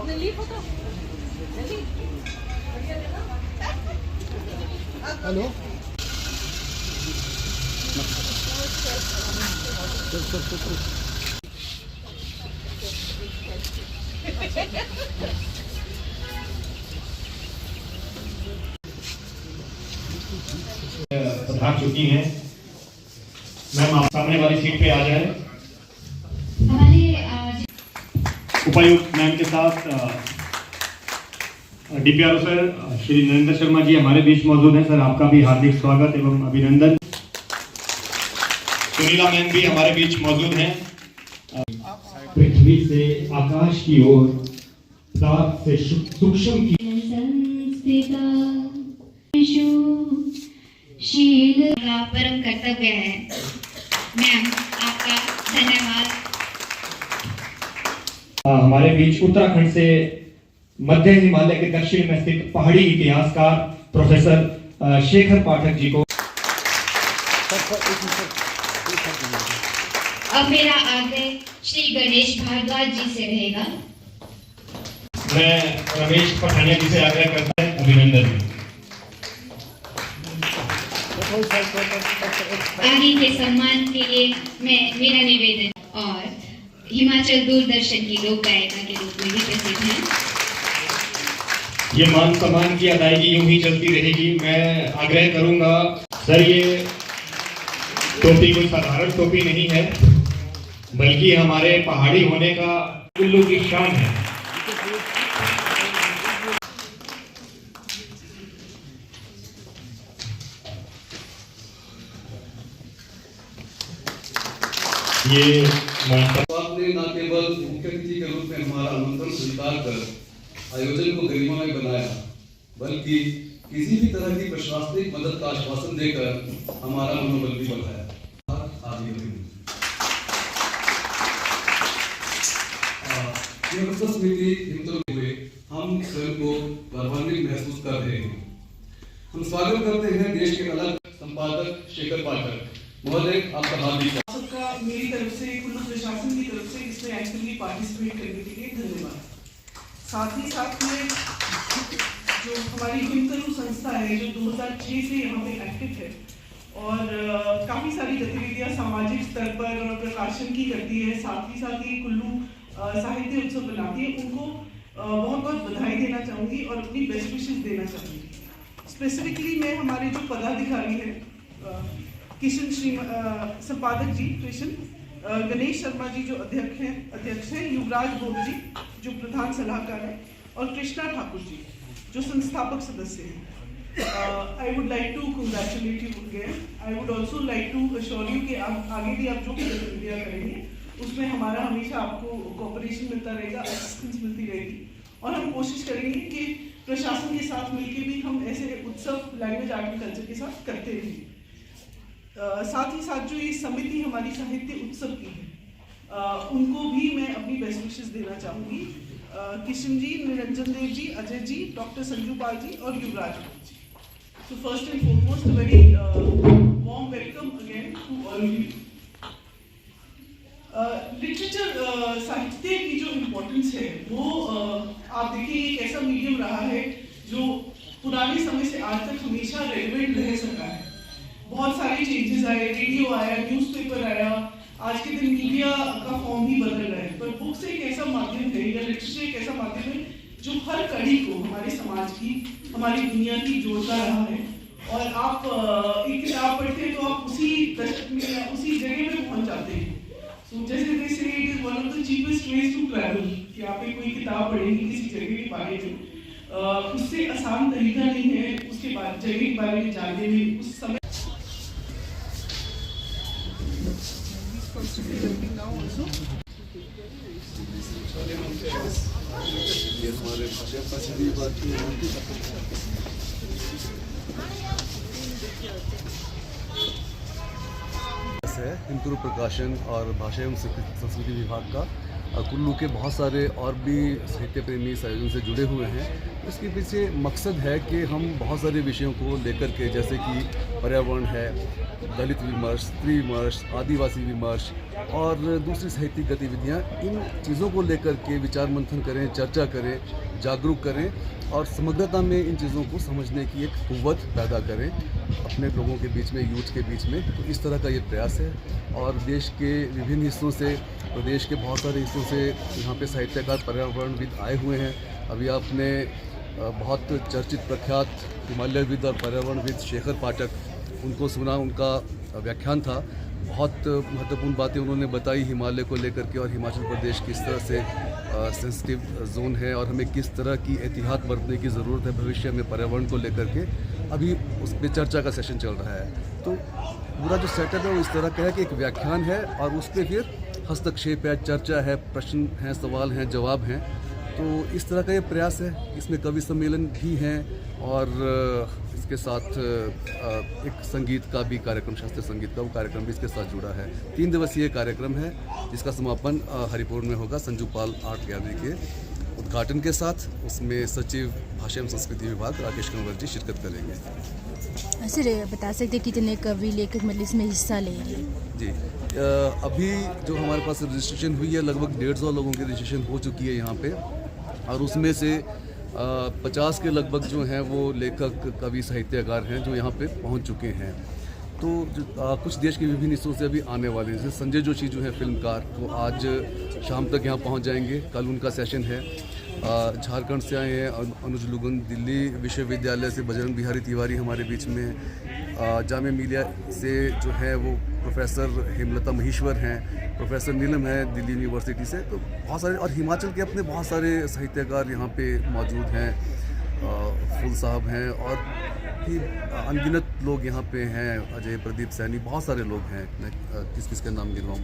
Hello पधार चुकी हैं। मैम आप सामने वाली सीट पे आ जाए। उपायुक्त मैम के साथ डीपीआरओ सर श्री नरेंद्र शर्मा जी हमारे बीच मौजूद हैं। सर आपका भी हार्दिक स्वागत एवं अभिनंदन। सुनीला मैम भी हमारे बीच मौजूद हैं। पृथ्वी से आकाश की ओर, रात से सूक्ष्म की परम कर्तव्य है। मैम आपका धन्यवाद। हमारे बीच उत्तराखंड से मध्य हिमालय के दक्षिण में स्थित पहाड़ी इतिहासकार प्रोफेसर शेखर पाठक जी को। अब मेरा आग्रह श्री गणेश भारद्वाज जी से रहेगा। मैं रमेश पठानिया जी से आग्रह करता है अभिनंदन। आगे के सम्मान के लिए मेरा निवेदन और हिमाचल दूरदर्शन की लोक गायिका के रूप में भी प्रसिद्ध है। ये मान सम्मान की अदायगी यूं ही चलती रहेगी। मैं आग्रह करूंगा सर, ये टोपी कोई साधारण टोपी नहीं है, बल्कि हमारे पहाड़ी होने का कुल्लू की शान है। ये आपने न केवल मुख्य अतिथि के रूप में हमारा आमंत्रण स्वीकार कर आयोजन को गरिमामय बनाया, बल्कि किसी भी तरह की प्रशासनिक मदद का आश्वासन देकर हमारा मनोबल भी बढ़ाया। हम स्वयं को गौरवान्वित महसूस कर रहे हैं। हम स्वागत करते हैं देश के अलग संपादक शेखर पाठक महोदय, आपका हार्दिक मेरी तरफ से, कुल्लू प्रशासन की तरफ से इसमें एक्टिवली पार्टिसिपेट करने के लिए धन्यवाद। साथ ही साथ में जो हमारी हिमतरु संस्था है, जो 2006 से यहाँ पे एक्टिव है और काफ़ी सारी गतिविधियाँ सामाजिक स्तर पर प्रकाशन की करती है, साथ ही कुल्लू साहित्य उत्सव बनाती है, उनको बहुत बहुत बधाई देना चाहूँगी और अपनी बेस्ट विशेस देना चाहूँगी। स्पेसिफिकली मैं हमारे जो पदाधिकारी हैं किशन श्री संपादक जी कृष्ण, गणेश शर्मा जी जो अध्यक्ष हैं, युवराज भोग जी जो प्रधान सलाहकार हैं और कृष्णा ठाकुर जी जो संस्थापक सदस्य हैं। I would like to congratulate you again. I would also like to assure you कि आगे भी आप जो गतिविधियाँ करेंगे उसमें हमारा हमेशा आपको कोऑपरेशन मिलता रहेगा, असिस्टेंस मिलती रहेगी और हम कोशिश करेंगे कि प्रशासन के साथ मिलकर भी हम ऐसे उत्सव लैंग्वेज आर्ट एंड कल्चर के साथ करते रहेंगे। साथ ही साथ जो ये समिति हमारी साहित्य उत्सव की है, उनको भी मैं अपनी बेस्ट विशेस देना चाहूँगी। किशन जी, निरंजन देव जी, अजय जी, डॉक्टर संजू पाल जी और Yuvraj ji. So first and foremost very warm welcome again to all you. Literature साहित्य की जो इम्पोर्टेंस है वो आप देखिए एक ऐसा मीडियम रहा है जो पुराने समय से आज तक हमेशा रेलेवेंट रह सका है। बहुत सारे चेंजेस आए, रेडियो आया, न्यूज़पेपर आया, आज के दिन मीडिया का फॉर्म भी बदल रहा है, पर बुक्स एक ऐसा माध्यम है या लिटरेचर एक ऐसा माध्यम है जो हर कड़ी को हमारे समाज की, हमारी दुनिया की जोड़ता रहा है। और आप एक किताब पढ़ते हैं तो आप उसी दशक में, उसी जगह में पहुंच जाते हैं। सो जैसे it is one of the cheapest ways to travel कि आप कोई किताब पढ़ेंगे किसी जगह के बारे में, उससे आसान तरीका नहीं है उसके बाद जगह के बारे में जानने में। उस समय हिमतरु प्रकाशन और भाषा एवं संस्कृति विभाग का कुल्लू के बहुत सारे और भी साहित्य प्रेमी इस आयोजन से जुड़े हुए हैं। इसके पीछे मकसद है कि हम बहुत सारे विषयों को लेकर के, जैसे कि पर्यावरण है, दलित विमर्श, स्त्री विमर्श, आदिवासी विमर्श, और दूसरी साहित्यिक गतिविधियाँ, इन चीज़ों को लेकर के विचार मंथन करें, चर्चा करें, जागरूक करें और समग्रता में इन चीज़ों को समझने की एक कुव्वत पैदा करें अपने लोगों के बीच में, यूथ के बीच में। तो इस तरह का ये प्रयास है और देश के विभिन्न हिस्सों से, प्रदेश के बहुत सारे हिस्सों से यहाँ पे साहित्यकार, पर्यावरणविद आए हुए हैं। अभी आपने बहुत चर्चित प्रख्यात हिमालयविद और पर्यावरणविद शेखर पाठक, उनको सुना, उनका व्याख्यान था। बहुत महत्वपूर्ण बातें उन्होंने बताई हिमालय को लेकर के और हिमाचल प्रदेश किस तरह से सेंसिटिव जोन है और हमें किस तरह की एहतियात बरतने की ज़रूरत है भविष्य में पर्यावरण को लेकर के। अभी उस पर चर्चा का सेशन चल रहा है। तो पूरा जो सेटअप है वो इस तरह का है कि एक व्याख्यान है और उस पर फिर हस्तक्षेप है, चर्चा है, प्रश्न हैं, सवाल हैं, जवाब हैं। तो इस तरह का ये प्रयास है। इसमें कवि सम्मेलन भी हैं और इसके साथ एक संगीत का भी कार्यक्रम, शास्त्रीय संगीत का वो कार्यक्रम भी इसके साथ जुड़ा है। 3 दिवसीय कार्यक्रम है जिसका समापन हरिपुर में होगा संजू पाल आर्ट गैलरी के उद्घाटन के साथ। उसमें सचिव भाषा एवं संस्कृति विभाग राकेश कंवर जी शिरकत करेंगे। सर बता सकते कितने कवि लेखक मतलब इसमें हिस्सा लेंगे? जी, अभी जो हमारे पास रजिस्ट्रेशन हुई है लगभग 150 लोगों की रजिस्ट्रेशन हो चुकी है यहाँ पे और उसमें से 50 के लगभग जो हैं वो लेखक, कवि, साहित्यकार हैं जो यहाँ पे पहुँच चुके हैं। तो कुछ देश के विभिन्न हिस्सों से अभी आने वाले हैं। जैसे संजय जोशी जो है फिल्मकार, वो आज शाम तक यहाँ पहुँच जाएंगे, कल उनका सेशन है। झारखंड से आए हैं अनुज लुगन, दिल्ली विश्वविद्यालय से बजरंग बिहारी तिवारी हमारे बीच में, जामिया मिलिया से जो है वो प्रोफेसर हेमलता महेश्वर हैं, प्रोफेसर नीलम है दिल्ली यूनिवर्सिटी से। तो बहुत सारे, और हिमाचल के अपने बहुत सारे साहित्यकार यहाँ पे मौजूद हैं, फुल साहब हैं और भी अनगिनत लोग यहाँ पे हैं, अजय प्रदीप सैनी, बहुत सारे लोग हैं, मैं किस किस का नाम गिनवाऊँ।